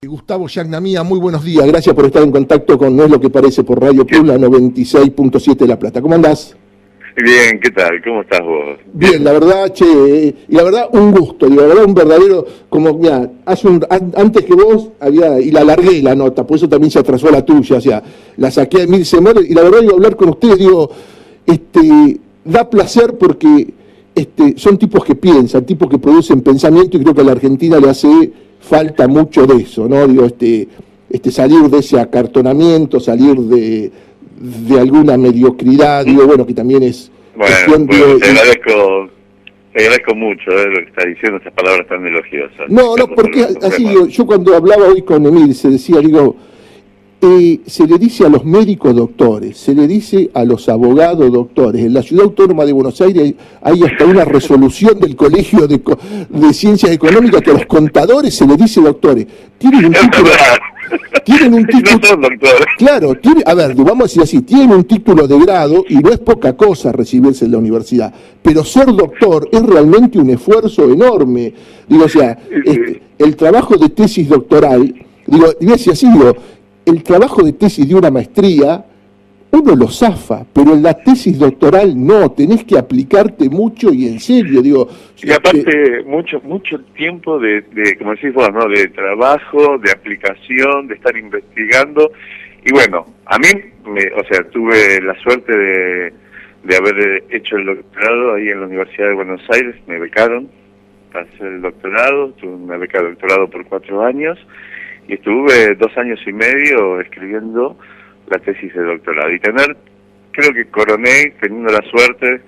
Gustavo Yagnamía, muy buenos días. Gracias por estar en contacto con No es lo que parece por Radio Puebla 96.7 de La Plata. ¿Cómo andás? Bien, ¿qué tal? ¿Cómo estás vos? Bien, la verdad, y la verdad, un gusto, y la verdad, un verdadero, como, mira, antes que vos, y la alargué la nota, por eso también se atrasó la tuya, o sea, la saqué a 1000 semanas, y la verdad, digo, hablar con ustedes, digo, da placer porque, son tipos que piensan, tipos que producen pensamiento, y creo que a la Argentina le hace falta mucho de eso, ¿no? Digo, salir de ese acartonamiento, salir de alguna mediocridad, digo, bueno, que también es bueno, te agradezco mucho lo que estás diciendo, estas palabras tan elogiosas. No, porque así digo, yo cuando hablaba hoy con Emil, se decía, digo, se le dice a los médicos doctores, se le dice a los abogados doctores. En la Ciudad Autónoma de Buenos Aires hay hasta una resolución del Colegio de Ciencias Económicas que a los contadores se les dice doctores. Tienen un título... No son doctores. Claro, vamos a decir así, tienen un título de grado y no es poca cosa recibirse en la universidad, pero ser doctor es realmente un esfuerzo enorme. Digo, o sea, el trabajo de tesis doctoral, el trabajo de tesis de una maestría, uno lo zafa, pero en la tesis doctoral no, tenés que aplicarte mucho y en serio, digo. Y aparte, mucho tiempo de, como decís vos, ¿no? De trabajo, de aplicación, de estar investigando. Y bueno, a mí, tuve la suerte de haber hecho el doctorado ahí en la Universidad de Buenos Aires, me becaron para hacer el doctorado, tuve una beca de doctorado por 4 años, y estuve 2 años y medio escribiendo la tesis de doctorado. Y creo que coroné teniendo la suerte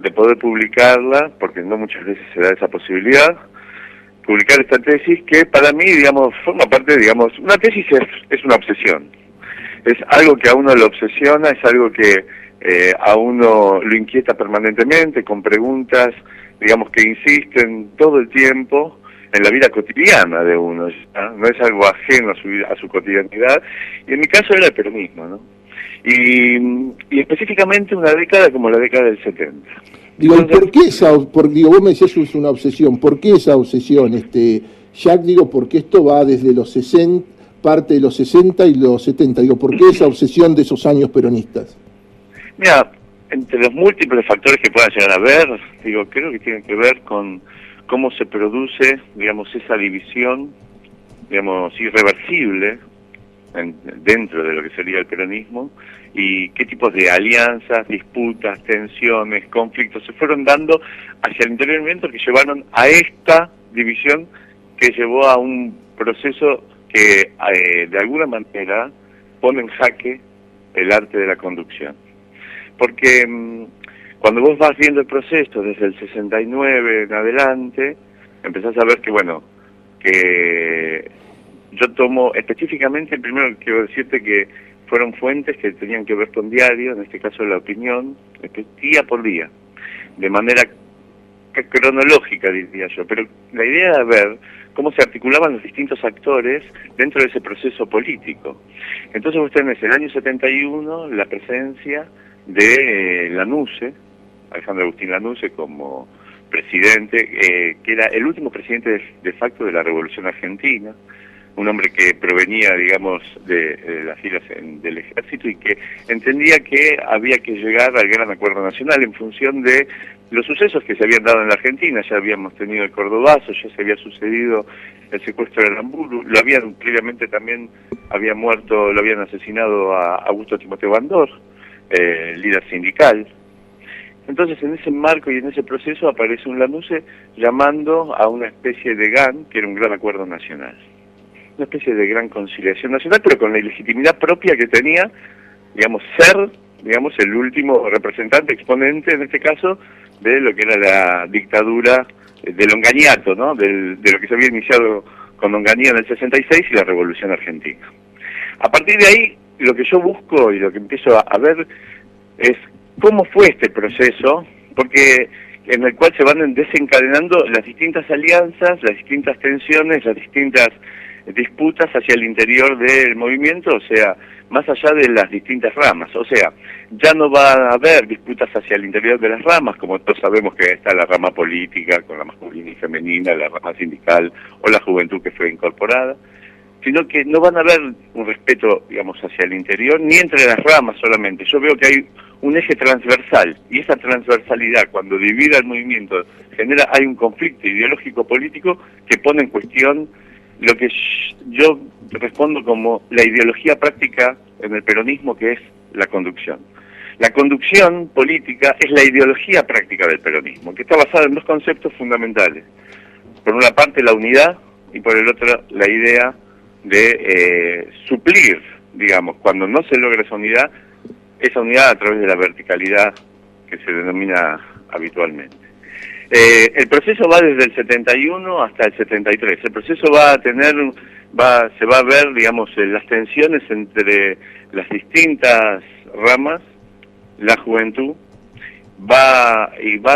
de poder publicarla, porque no muchas veces se da esa posibilidad, publicar esta tesis que para mí, digamos, forma parte, digamos, una tesis es una obsesión. Es algo que a uno lo obsesiona, es algo que a uno lo inquieta permanentemente, con preguntas, digamos, que insisten todo el tiempo en la vida cotidiana de uno, ¿no? No es algo ajeno a su cotidianidad, y en mi caso era el peronismo, ¿no? Y específicamente una década como la década del 70. Digo, entonces, ¿por qué vos me decías que es una obsesión? ¿Por qué esa obsesión, Jack? Digo, porque esto va desde los 60, parte de los 60 y los 70. Digo, ¿por qué esa obsesión de esos años peronistas? Mira, entre los múltiples factores que puedan llegar a ver, digo, creo que tienen que ver con cómo se produce, digamos, esa división, digamos, irreversible dentro de lo que sería el peronismo, y qué tipos de alianzas, disputas, tensiones, conflictos se fueron dando hacia el interior del movimiento que llevaron a esta división, que llevó a un proceso que de alguna manera pone en jaque el arte de la conducción. Porque cuando vos vas viendo el proceso desde el 69 en adelante, empezás a ver que, bueno, que yo tomo específicamente, primero quiero decirte que fueron fuentes que tenían que ver con diario, en este caso La Opinión, día por día, de manera cronológica, diría yo, pero la idea era ver cómo se articulaban los distintos actores dentro de ese proceso político. Entonces vos tenés en el año 71 la presencia de Lanuse, Alejandro Agustín Lanuse, como presidente, que era el último presidente de facto de la Revolución Argentina, un hombre que provenía, digamos, de las filas del ejército y que entendía que había que llegar al gran acuerdo nacional en función de los sucesos que se habían dado en la Argentina. Ya habíamos tenido el Cordobazo, ya se había sucedido el secuestro de Aramburu, previamente también lo habían asesinado a Augusto Timoteo Bandor, líder sindical. Entonces, en ese marco y en ese proceso aparece un Lanuse llamando a una especie de GAN, que era un gran acuerdo nacional. Una especie de gran conciliación nacional, pero con la ilegitimidad propia que tenía, digamos, el último representante, exponente, en este caso, de lo que era la dictadura del Onganiato, ¿no? De lo que se había iniciado con Onganía en el 66 y la Revolución Argentina. A partir de ahí, lo que yo busco y lo que empiezo a ver es cómo fue este proceso, porque en el cual se van desencadenando las distintas alianzas, las distintas tensiones, las distintas disputas hacia el interior del movimiento, o sea, más allá de las distintas ramas. O sea, ya no va a haber disputas hacia el interior de las ramas, como todos sabemos que está la rama política, con la masculina y femenina, la rama sindical o la juventud que fue incorporada, sino que no van a haber un respeto, digamos, hacia el interior, ni entre las ramas solamente. Yo veo que hay un eje transversal, y esa transversalidad, cuando divide el movimiento, hay un conflicto ideológico político que pone en cuestión lo que yo respondo como la ideología práctica en el peronismo, que es la conducción. La conducción política es la ideología práctica del peronismo, que está basada en dos conceptos fundamentales. Por una parte, la unidad, y por el otro, la idea de suplir, digamos, cuando no se logra esa unidad a través de la verticalidad que se denomina habitualmente. El proceso va desde el 71 hasta el 73. El proceso se va a ver, digamos, las tensiones entre las distintas ramas, la juventud, va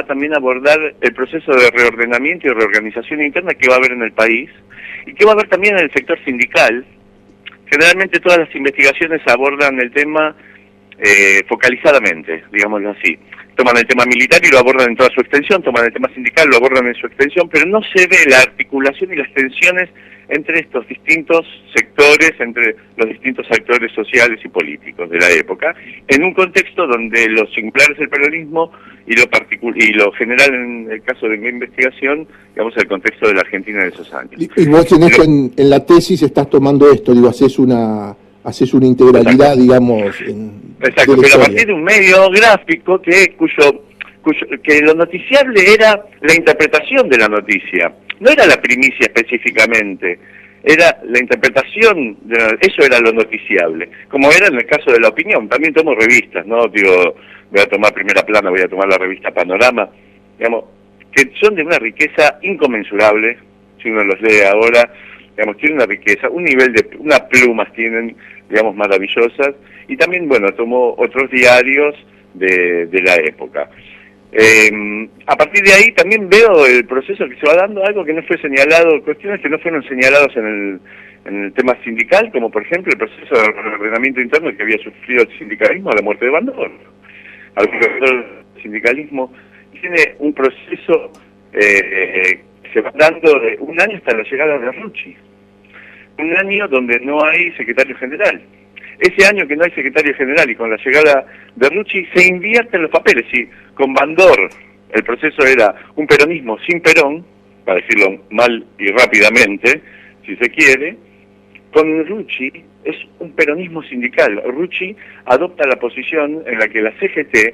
también a abordar el proceso de reordenamiento y reorganización interna que va a haber en el país y que va a haber también en el sector sindical. Generalmente todas las investigaciones abordan el tema focalizadamente, digámoslo así. Toman el tema militar y lo abordan en toda su extensión, toman el tema sindical, lo abordan en su extensión, pero no se ve la articulación y las tensiones entre estos distintos sectores, entre los distintos actores sociales y políticos de la época, en un contexto donde lo singular es el peronismo y lo general en el caso de mi investigación, digamos, el contexto de la Argentina de esos años. Y vos en la tesis estás tomando esto, digo, haces una integralidad, exacto, digamos, exacto, pero a partir de un medio gráfico que lo noticiable era la interpretación de la noticia, no era la primicia específicamente, era la interpretación, eso era lo noticiable, como era en el caso de la opinión. También tomo revistas, ¿no? Digo, voy a tomar Primera Plana, voy a tomar la revista Panorama, digamos, que son de una riqueza inconmensurable, si uno los lee ahora, digamos, tienen una riqueza, un nivel unas plumas tienen, digamos, maravillosas, y también, bueno, tomo otros diarios de la época. A partir de ahí también veo el proceso que se va dando, algo que no fue señalado, cuestiones que no fueron señalados en el tema sindical, como por ejemplo el proceso de ordenamiento interno que había sufrido el sindicalismo a la muerte de Bandor. El sindicalismo tiene un proceso que se va dando de un año hasta la llegada de Rucci. Un año donde no hay secretario general. Ese año que no hay secretario general y con la llegada de Rucci se invierten los papeles. Sí, con Bandor el proceso era un peronismo sin Perón, para decirlo mal y rápidamente, si se quiere. Con Rucci es un peronismo sindical. Rucci adopta la posición en la que la CGT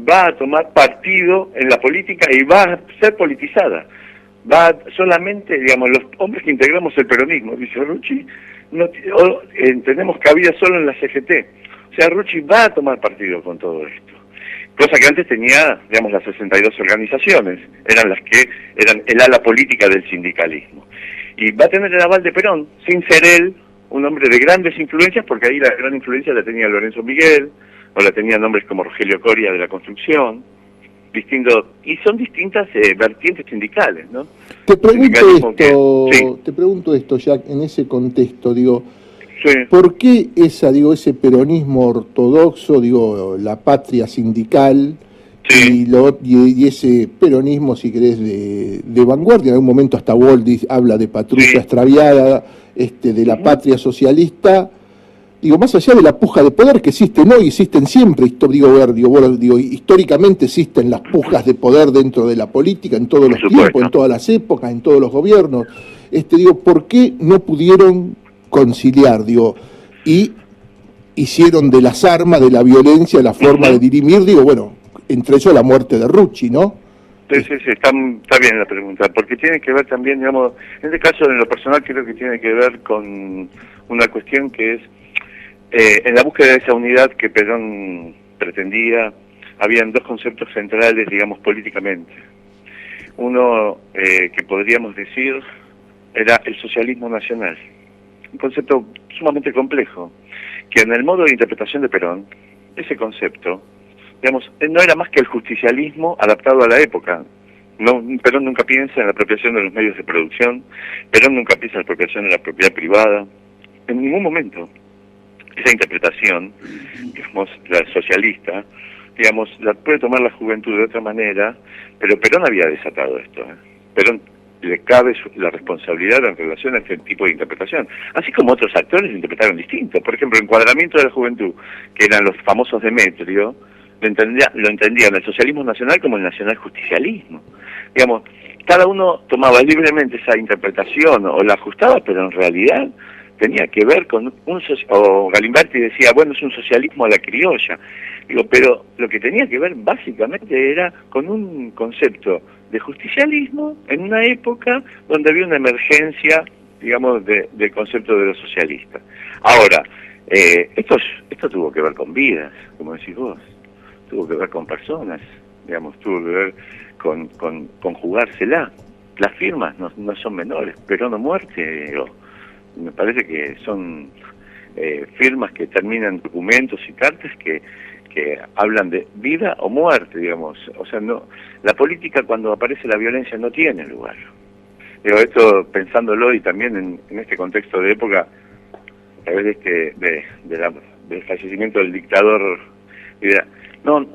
va a tomar partido en la política y va a ser politizada. Va solamente, digamos, los hombres que integramos el peronismo, dice Rucci, tenemos cabida solo en la CGT. O sea, Rucci va a tomar partido con todo esto. Cosa que antes tenía, digamos, las 62 organizaciones, eran el ala política del sindicalismo. Y va a tener el aval de Perón, sin ser él un hombre de grandes influencias, porque ahí la gran influencia la tenía Lorenzo Miguel, o la tenían nombres como Rogelio Coria de la construcción, y son distintas vertientes sindicales, ¿no? Te pregunto esto ya en ese contexto, digo, sí. ¿Por qué ese peronismo ortodoxo, digo, la patria sindical, sí, y ese peronismo, si querés, de vanguardia? En algún momento hasta Waldy habla de patrulla, sí, extraviada, de la patria socialista. Digo, más allá de la puja de poder que existen hoy, existen siempre, históricamente existen las pujas de poder dentro de la política, en todos los tiempos, en todas las épocas, en todos los gobiernos. ¿Por qué no pudieron conciliar, y hicieron de las armas, de la violencia, la forma de dirimir, entre ellos la muerte de Rucci, ¿no? Sí, está bien la pregunta, porque tiene que ver también, digamos, en este caso, en lo personal, creo que tiene que ver con una cuestión que es, en la búsqueda de esa unidad que Perón pretendía, habían dos conceptos centrales, digamos, políticamente. Uno, que podríamos decir, era el socialismo nacional. Un concepto sumamente complejo, que en el modo de interpretación de Perón, ese concepto, digamos, no era más que el justicialismo adaptado a la época. Perón nunca piensa en la apropiación de los medios de producción, Perón nunca piensa en la apropiación de la propiedad privada, en ningún momento. Esa interpretación, digamos, la socialista, digamos, la puede tomar la juventud de otra manera, pero Perón había desatado esto. Perón le cabe la responsabilidad en relación a este tipo de interpretación. Así como otros actores lo interpretaron distinto. Por ejemplo, Encuadramiento de la Juventud, que eran los famosos Demetrio, lo entendían el socialismo nacional como el nacional justicialismo. Digamos, cada uno tomaba libremente esa interpretación o la ajustaba, pero en realidad tenía que ver con o Galimberti decía, bueno, es un socialismo a la criolla. Digo, pero lo que tenía que ver básicamente era con un concepto de justicialismo en una época donde había una emergencia, digamos, del concepto de los socialistas. Ahora, esto tuvo que ver con vidas, como decís vos, tuvo que ver con personas, digamos, tuvo que ver con jugársela. Las firmas no son menores, pero no muerte, me parece que son firmas que terminan documentos y cartas que hablan de vida o muerte, digamos. O sea, no, la política cuando aparece la violencia no tiene lugar. Digo, esto pensándolo y también en este contexto de época, a través del fallecimiento del dictador,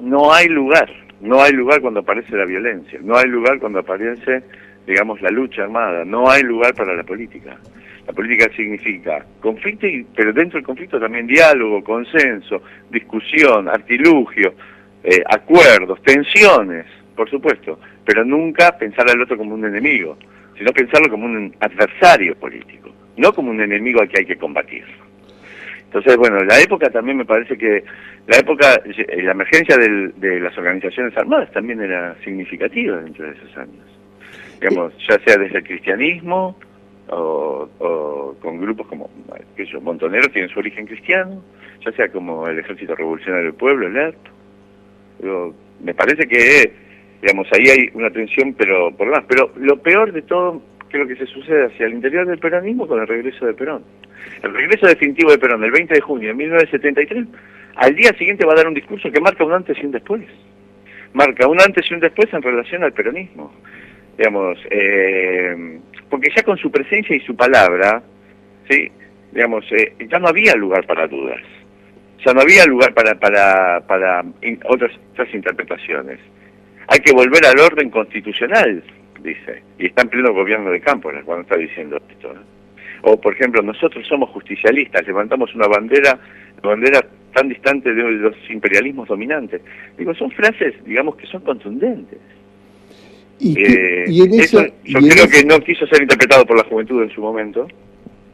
no hay lugar cuando aparece la violencia, no hay lugar cuando aparece, digamos, la lucha armada, no hay lugar para la política. La política significa conflicto, pero dentro del conflicto también diálogo, consenso, discusión, artilugio, acuerdos, tensiones, por supuesto, pero nunca pensar al otro como un enemigo, sino pensarlo como un adversario político, no como un enemigo al que hay que combatir. Entonces, bueno, la época también me parece que la emergencia de las organizaciones armadas también era significativa dentro de esos años. Digamos, ya sea desde el cristianismo, o con grupos como, qué sé yo, Montoneros tienen su origen cristiano, ya sea como el Ejército Revolucionario del Pueblo, el ERP. Me parece que, digamos, ahí hay una tensión, pero por demás. Pero lo peor de todo, creo que se sucede hacia el interior del peronismo con el regreso de Perón. El regreso definitivo de Perón, el 20 de junio de 1973, al día siguiente va a dar un discurso que marca un antes y un después. Marca un antes y un después en relación al peronismo. Digamos, porque ya con su presencia y su palabra, ¿sí? Digamos, ya no había lugar para dudas, ya no había lugar para otras interpretaciones. Hay que volver al orden constitucional, dice, y está en pleno gobierno de Cámpora cuando está diciendo esto, ¿no? O, por ejemplo, nosotros somos justicialistas, levantamos una bandera tan distante de los imperialismos dominantes. Digo, son frases, digamos, que son contundentes. Yo creo que no quiso ser interpretado por la juventud en su momento,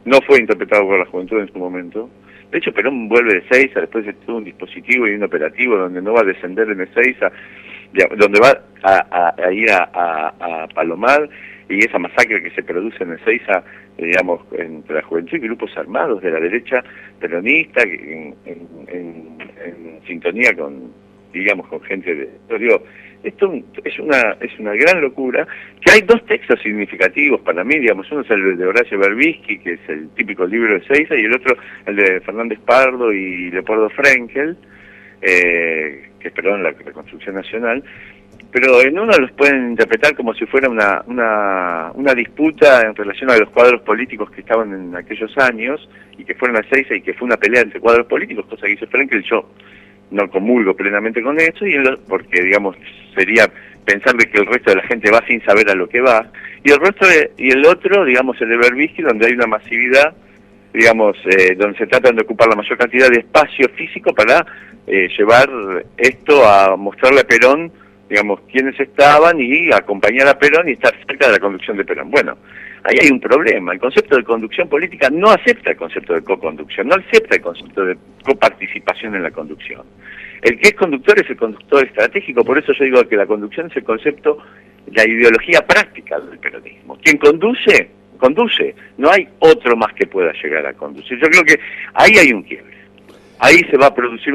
no fue interpretado por la juventud en su momento. De hecho, Perón vuelve de Ezeiza, después de todo un dispositivo y un operativo donde no va a descender en Ezeiza, donde va a ir a Palomar, y esa masacre que se produce en Ezeiza, digamos, entre la juventud y grupos armados de la derecha peronista, en sintonía con, digamos, con gente de... Digo, esto es una gran locura, que hay dos textos significativos para mí, digamos, uno es el de Horacio Berbisky, que es el típico libro de Ezeiza, y el otro el de Fernández Pardo y Leopoldo Frenkel, que es, perdón, la Reconstrucción Nacional, pero en uno los pueden interpretar como si fuera una disputa en relación a los cuadros políticos que estaban en aquellos años, y que fueron a Ezeiza y que fue una pelea entre cuadros políticos, cosa que hizo Frenkel. Yo no comulgo plenamente con eso, porque, digamos, sería pensar de que el resto de la gente va sin saber a lo que va, y el otro, digamos, el de Berbisky, donde hay una masividad, digamos, donde se tratan de ocupar la mayor cantidad de espacio físico para llevar esto a mostrarle a Perón, digamos, quiénes estaban, y acompañar a Perón y estar cerca de la conducción de Perón. Bueno, ahí hay un problema. El concepto de conducción política no acepta el concepto de co-conducción, no acepta el concepto de coparticipación en la conducción. El que es conductor es el conductor estratégico, por eso yo digo que la conducción es el concepto, la ideología práctica del peronismo. Quien conduce, no hay otro más que pueda llegar a conducir. Yo creo que ahí hay un quiebre. Ahí se va a producir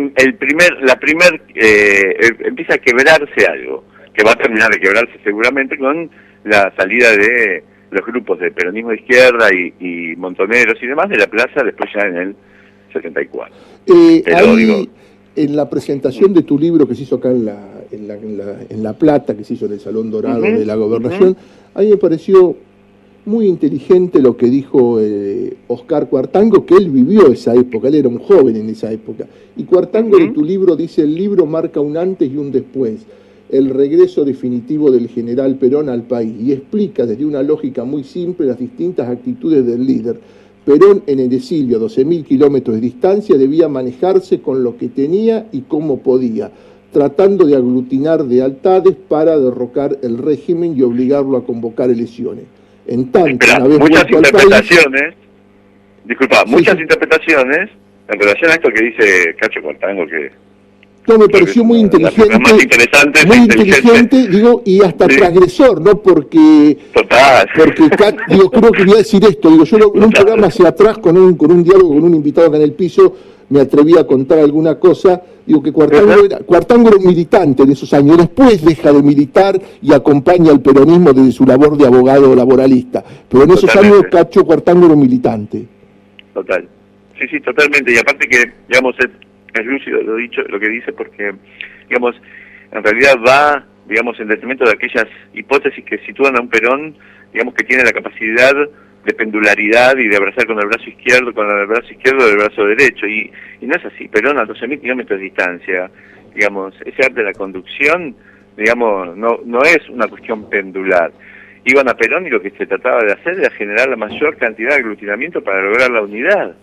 empieza a quebrarse algo, que va a terminar de quebrarse seguramente con la salida de los grupos de peronismo de izquierda y montoneros y demás de la plaza, después ya en el 74. En la presentación de tu libro que se hizo acá en La Plata, que se hizo en el Salón Dorado de la Gobernación, a mí me pareció muy inteligente lo que dijo Oscar Cuartango, que él vivió esa época, él era un joven en esa época. Y Cuartango en tu libro dice, el libro marca un antes y un después. el regreso definitivo del general Perón al país y explica desde una lógica muy simple las distintas actitudes del líder. Perón en el exilio a 12.000 kilómetros de distancia debía manejarse con lo que tenía y como podía, tratando de aglutinar lealtades para derrocar el régimen y obligarlo a convocar elecciones. En tanto, una vez muchas interpretaciones, muchas interpretaciones en relación a esto que dice Cacho Cuartango, que no, me pareció muy inteligente, muy inteligente, digo, y hasta transgresor, ¿no? Porque digo, creo que voy a decir esto, digo, yo en un programa hacia atrás con un diálogo con un invitado acá en el piso, me atreví a contar alguna cosa, digo que Cuartango era un militante en esos años, después deja de militar y acompaña al peronismo desde su labor de abogado laboralista, pero en esos años Cacho Cuartango era un militante. Total, sí, totalmente, y aparte que, digamos, es lúcido lo que dice, porque, digamos, en realidad va, digamos, en detrimento de aquellas hipótesis que sitúan a un Perón, digamos, que tiene la capacidad de pendularidad y de abrazar con el brazo izquierdo del brazo derecho, y no es así. Perón a 12.000 kilómetros de distancia, digamos, ese arte de la conducción, digamos, no es una cuestión pendular. Iban a Perón y lo que se trataba de hacer era generar la mayor cantidad de aglutinamiento para lograr la unidad.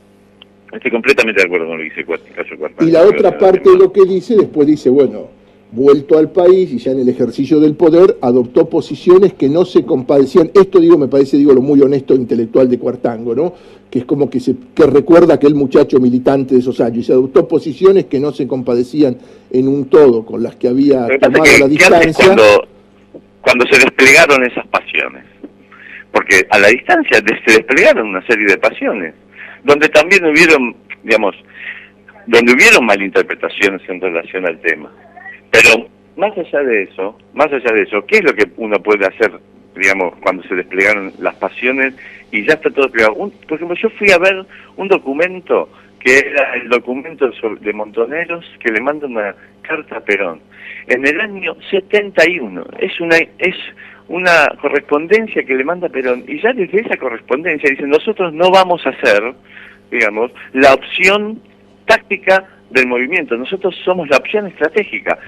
Estoy completamente de acuerdo con lo que dice Cacho Cuartango. Y la otra parte de lo que dice, después dice, bueno, vuelto al país y ya en el ejercicio del poder, adoptó posiciones que no se compadecían. Esto, digo, me parece, digo, lo muy honesto intelectual de Cuartango, ¿no? Que es como que recuerda a aquel muchacho militante de esos años. Y se adoptó posiciones que no se compadecían en un todo con las que había tomado la distancia. Cuando se desplegaron esas pasiones, porque a la distancia se desplegaron una serie de pasiones, donde también hubieron malinterpretaciones en relación al tema. Pero más allá de eso, ¿qué es lo que uno puede hacer, digamos, cuando se desplegaron las pasiones y ya está todo desplegado? Por ejemplo, yo fui a ver un documento que era el documento de Montoneros, que le manda una carta a Perón en el año 71. Es una correspondencia que le manda Perón, y ya desde esa correspondencia dicen: nosotros no vamos a ser, digamos, la opción táctica del movimiento, nosotros somos la opción estratégica.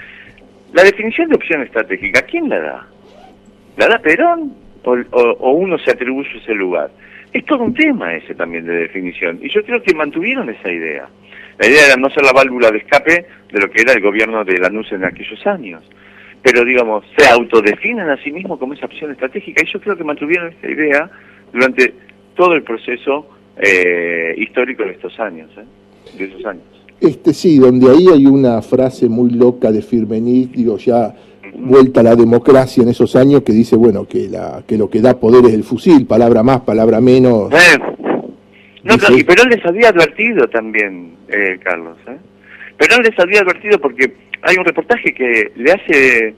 La definición de opción estratégica, ¿quién la da? ¿La da Perón o uno se atribuye ese lugar? Es todo un tema ese también de definición, y yo creo que mantuvieron esa idea. La idea era no ser la válvula de escape de lo que era el gobierno de Lanús en aquellos años, pero, digamos, se autodefinen a sí mismos como esa opción estratégica, y yo creo que mantuvieron esta idea durante todo el proceso histórico de estos años, de esos años. Sí, donde ahí hay una frase muy loca de Firmenich, digo, ya vuelta a la democracia en esos años, que dice, bueno, que lo que da poder es el fusil, palabra más, palabra menos. No, claro, y Perón les había advertido también, Carlos, Perón les había advertido, porque hay un reportaje que le hace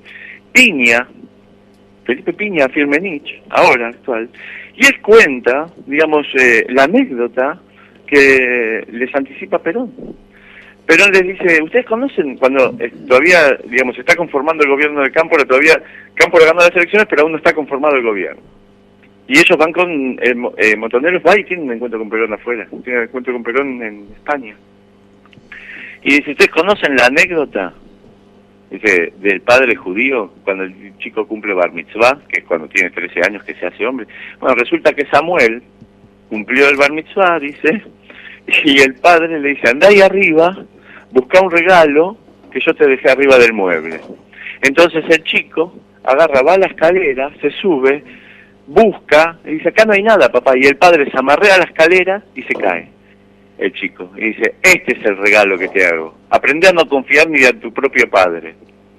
Felipe Piña a Firmenich, ahora, actual, y él cuenta, digamos, la anécdota que les anticipa Perón. Perón les dice: ustedes conocen cuando todavía, digamos, se está conformando el gobierno de Cámpora, todavía Cámpora ganó las elecciones, pero aún no está conformado el gobierno. Y ellos van con Montoneros, va y tienen un encuentro con Perón afuera, tienen un encuentro con Perón en España. Y dice: ¿ustedes conocen la anécdota? Dice, del padre judío, cuando el chico cumple bar mitzvah, que es cuando tiene 13 años que se hace hombre. Bueno, resulta que Samuel cumplió el bar mitzvah, dice, y el padre le dice: andá ahí arriba, busca un regalo que yo te dejé arriba del mueble. Entonces el chico agarra, va a la escalera, se sube, busca, y dice: acá no hay nada, papá. Y el padre se amarrea a la escalera y se cae, el chico. Y dice: este es el regalo que te hago. Aprende a no confiar ni a tu propio padre.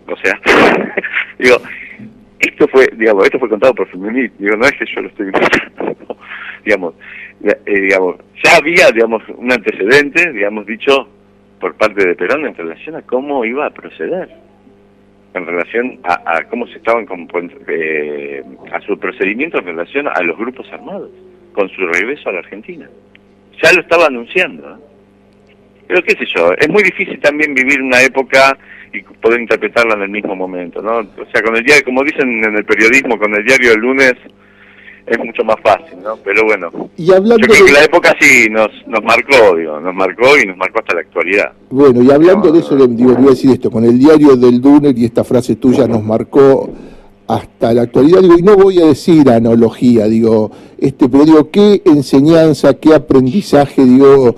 O sea, digo, esto fue contado por Firmenich. Digo, no es que yo lo estoy inventando. Digamos, ya había, digamos, un antecedente, digamos, dicho por parte de Perón en relación a cómo iba a proceder, en relación a cómo se estaban a su procedimiento en relación a los grupos armados, con su regreso a la Argentina. Ya lo estaba anunciando, Pero qué sé yo, es muy difícil también vivir una época y poder interpretarla en el mismo momento, ¿no? O sea, con el diario, como dicen en el periodismo, con el diario del lunes, es mucho más fácil, ¿no? Pero bueno, Y hablando yo creo de... que la época sí nos marcó, digo, nos marcó y nos marcó hasta la actualidad. Bueno, y hablando de eso, digo, le voy a decir esto, con el diario del Duner y esta frase tuya nos marcó hasta la actualidad, digo, y no voy a decir analogía, digo, pero digo, qué enseñanza, qué aprendizaje, digo,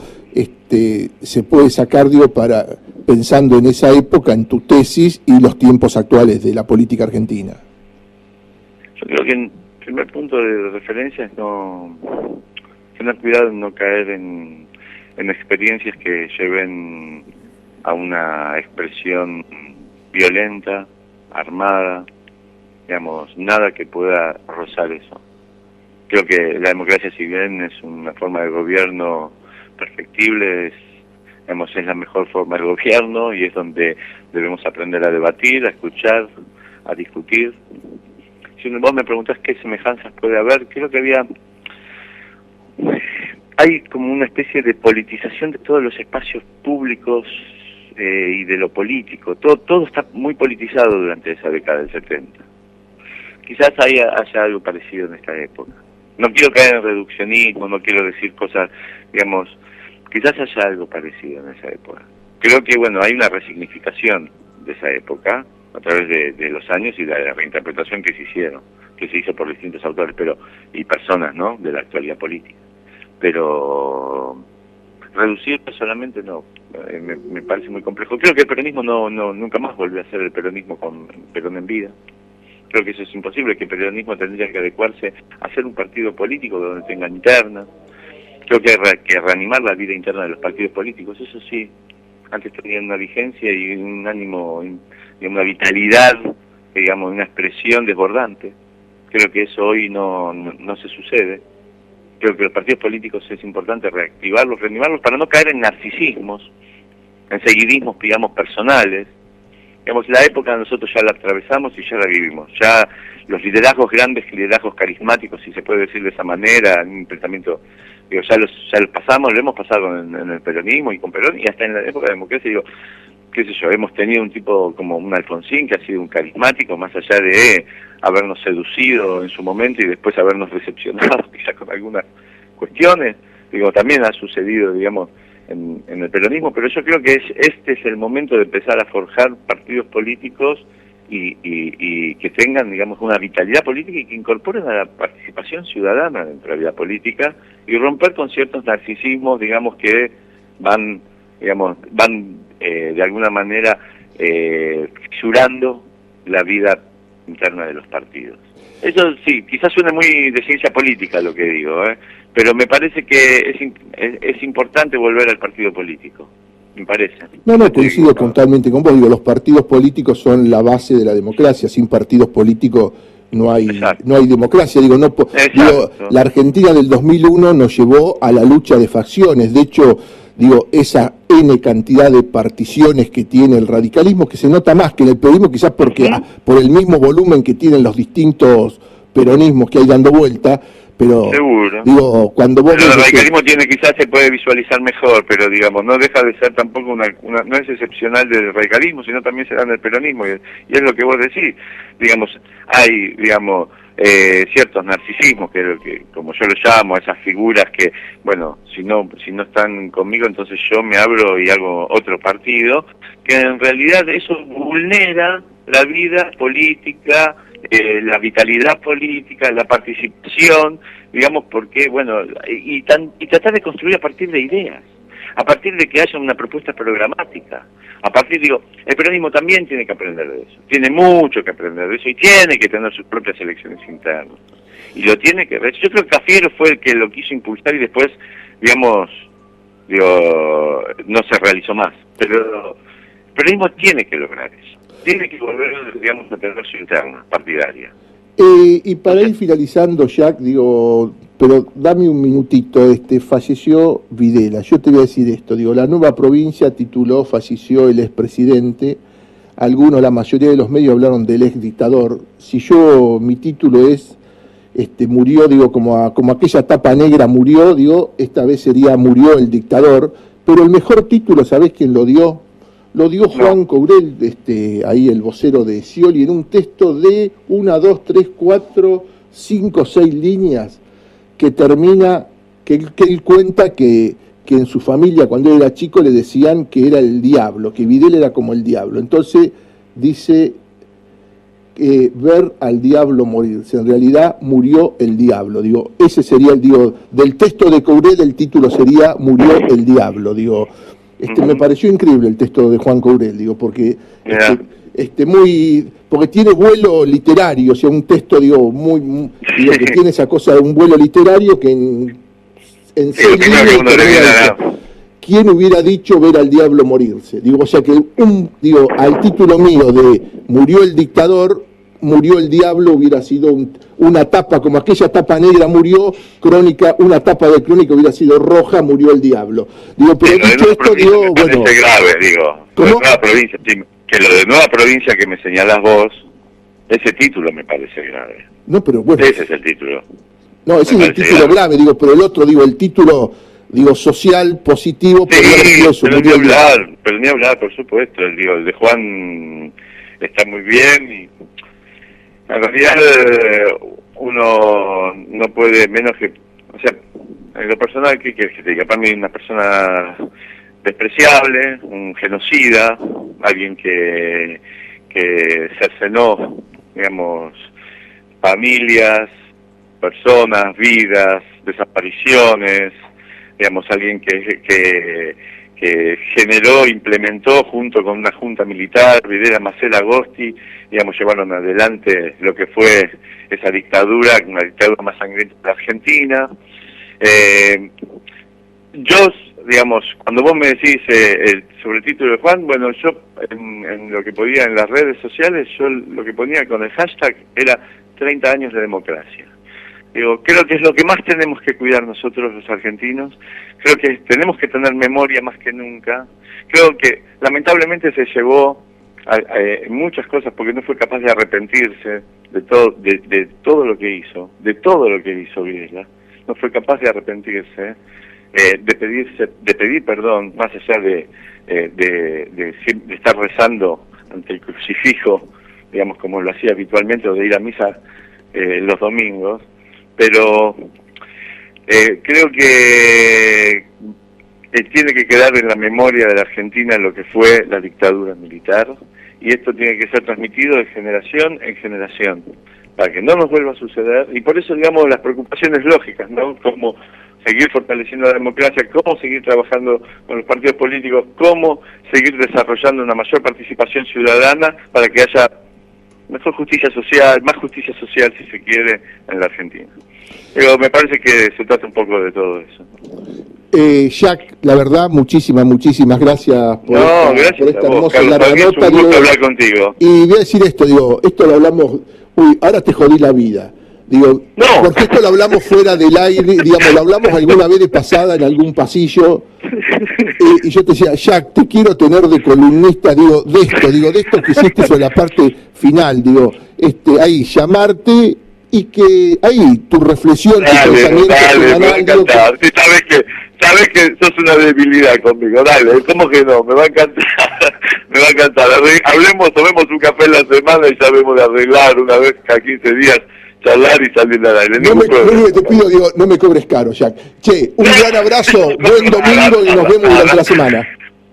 se puede sacar, digo, para pensando en esa época, en tu tesis y los tiempos actuales de la política argentina. Yo creo que el primer punto de referencia es no tener cuidado en no caer en experiencias que lleven a una expresión violenta, armada, digamos, nada que pueda rozar eso. Creo que la democracia, si bien es una forma de gobierno perfectible, es la mejor forma de gobierno y es donde debemos aprender a debatir, a escuchar, a discutir. Si vos me preguntás qué semejanzas puede haber, creo que hay como una especie de politización de todos los espacios públicos y de lo político. Todo está muy politizado durante esa década del 70. Quizás haya algo parecido en esta época. No quiero caer en reduccionismo, no quiero decir cosas, digamos, quizás haya algo parecido en esa época. Creo que, bueno, hay una resignificación de esa época a través de los años y de la reinterpretación que se hizo por distintos autores y personas, ¿no?, de la actualidad política. Pero reducirlo solamente no, me parece muy complejo. Creo que el peronismo nunca más volvió a ser el peronismo con Perón en vida. Creo que eso es imposible, que el peronismo tendría que adecuarse a ser un partido político donde tenga internas. Creo que hay que reanimar la vida interna de los partidos políticos, eso sí. Antes tenían una vigencia y un ánimo, y una vitalidad, digamos, una expresión desbordante. Creo que eso hoy no se sucede. Creo que los partidos políticos es importante reactivarlos, reanimarlos, para no caer en narcisismos, en seguidismos, digamos, personales. Digamos, la época nosotros ya la atravesamos y ya la vivimos. Ya los liderazgos grandes, liderazgos carismáticos, si se puede decir de esa manera, en un pensamiento, digo, ya los pasamos, lo hemos pasado en el peronismo y con Perón, y hasta en la época de la democracia, digo, qué sé yo, hemos tenido un tipo como un Alfonsín que ha sido un carismático, más allá de habernos seducido en su momento y después habernos decepcionado quizás con algunas cuestiones. Digo, también ha sucedido, digamos, en el peronismo, pero yo creo que este es el momento de empezar a forjar partidos políticos y que tengan, digamos, una vitalidad política y que incorporen a la participación ciudadana dentro de la vida política y romper con ciertos narcisismos, digamos, que van de alguna manera fisurando la vida interna de los partidos. Eso sí, quizás suene muy de ciencia política lo que digo, pero me parece que es importante volver al partido político, me parece. No, coincido totalmente con vos, digo, los partidos políticos son la base de la democracia, sin partidos políticos no hay democracia, digo, la Argentina del 2001 nos llevó a la lucha de facciones, de hecho, digo, esa N cantidad de particiones que tiene el radicalismo, que se nota más que en el peronismo, quizás porque por el mismo volumen que tienen los distintos peronismos que hay dando vuelta, pero seguro. Digo, cuando vos pero el radicalismo quizás se puede visualizar mejor, pero digamos, no deja de ser tampoco no es excepcional del radicalismo, sino también se da en el peronismo, y es lo que vos decís, digamos, hay, digamos, ciertos narcisismos, que como yo lo llamo, esas figuras que, bueno, si no están conmigo, entonces yo me abro y hago otro partido, que en realidad eso vulnera la vida política, la vitalidad política, la participación, digamos, porque, bueno, y tratar de construir a partir de ideas, a partir de que haya una propuesta programática, a partir, digo, el peronismo también tiene que aprender de eso, tiene mucho que aprender de eso y tiene que tener sus propias elecciones internas, y lo tiene que ver. Yo creo que Cafiero fue el que lo quiso impulsar y después, digamos, no se realizó más, pero el peronismo tiene que lograr eso. Tiene que volver, digamos, a tener su interna partidaria. Y para ir finalizando, Jack, digo, pero dame un minutito, falleció Videla. Yo te voy a decir esto, digo, La Nueva Provincia tituló "Falleció el expresidente". Algunos, la mayoría de los medios hablaron del ex dictador. Si mi título es, murió, digo, como aquella tapa negra murió, digo, esta vez sería "Murió el dictador". Pero el mejor título, ¿sabés quién lo dio? Lo dio Juan Courel, ahí el vocero de Scioli, en un texto de 1, 2, 3, 4, 5 o 6 líneas que termina, que él cuenta que en su familia cuando él era chico le decían que era el diablo, que Videla era como el diablo. Entonces dice, ver al diablo morirse, en realidad murió el diablo, digo, ese sería el, digo, del texto de Courel el título sería Murió el diablo, digo, me pareció increíble el texto de Juan Courel, digo, porque porque tiene vuelo literario, o sea, un texto, digo, digo, que tiene esa cosa de un vuelo literario que en 6 líneas, ¿quién hubiera dicho ver al diablo morirse? Digo, o sea que al título mío de Murió el dictador, murió el diablo, hubiera sido una tapa, como aquella tapa negra murió, crónica, una tapa de crónica hubiera sido roja, murió el diablo. Digo, pero dicho esto, digo, bueno. Es grave, digo. ¿Cómo? Nueva provincia, que lo de Nueva Provincia que me señalás vos, ese título me parece grave. No, pero bueno. Ese es el título. No, ese es el título grave, digo, pero el otro, digo, el título, digo, social, positivo, sí, pero ni hablar, por supuesto, el de Juan está muy bien y en realidad uno no puede menos que, o sea, en lo personal, ¿qué quieres que te diga? Para mí una persona despreciable, un genocida, alguien que cercenó, digamos, familias, personas, vidas, desapariciones, digamos, alguien que generó, implementó junto con una junta militar, Videla, Marcela, Agosti, digamos, llevaron adelante lo que fue esa dictadura, una dictadura más sangrienta de la Argentina. Yo, digamos, cuando vos me decís sobre el título de Juan, bueno, yo en lo que podía en las redes sociales, yo lo que ponía con el hashtag era 30 años de democracia. Digo, creo que es lo que más tenemos que cuidar nosotros los argentinos, creo que tenemos que tener memoria más que nunca, creo que lamentablemente se llevó a muchas cosas porque no fue capaz de arrepentirse de todo lo que hizo, Videla, no fue capaz de arrepentirse, de pedir perdón, más allá de estar rezando ante el crucifijo, digamos, como lo hacía habitualmente, o de ir a misa los domingos, pero creo que tiene que quedar en la memoria de la Argentina lo que fue la dictadura militar, y esto tiene que ser transmitido de generación en generación, para que no nos vuelva a suceder, y por eso, digamos, las preocupaciones lógicas, ¿no? Cómo seguir fortaleciendo la democracia, cómo seguir trabajando con los partidos políticos, cómo seguir desarrollando una mayor participación ciudadana para que haya mejor justicia social, más justicia social, si se quiere, en la Argentina. Pero me parece que se trata un poco de todo eso. Jack, la verdad, muchísimas gracias por esta hermosa larga nota. Es un gusto hablar contigo. Y voy a decir esto, esto lo hablamos, ahora te jodí la vida. Porque esto lo hablamos fuera del aire, digamos, lo hablamos alguna vez de pasada en algún pasillo, y yo te decía, Jack, te quiero tener de columnista, de esto que hiciste sobre la parte final, ahí, llamarte, y que ahí, tu reflexión, tu pensamiento semanal, me va a encantar. Sí, sabes que sos una debilidad conmigo, dale, ¿cómo que no? Me va a encantar, me va a encantar. Tomemos un café en la semana y ya vemos de arreglar una vez cada 15 días, charlar y salir al aire. Te pido, no me cobres caro, Jack. Che, un gran abrazo, buen domingo y nos vemos durante la semana.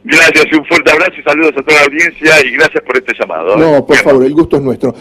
Gracias, y un fuerte abrazo y saludos a toda la audiencia y gracias por este llamado. No, por favor, el gusto es nuestro.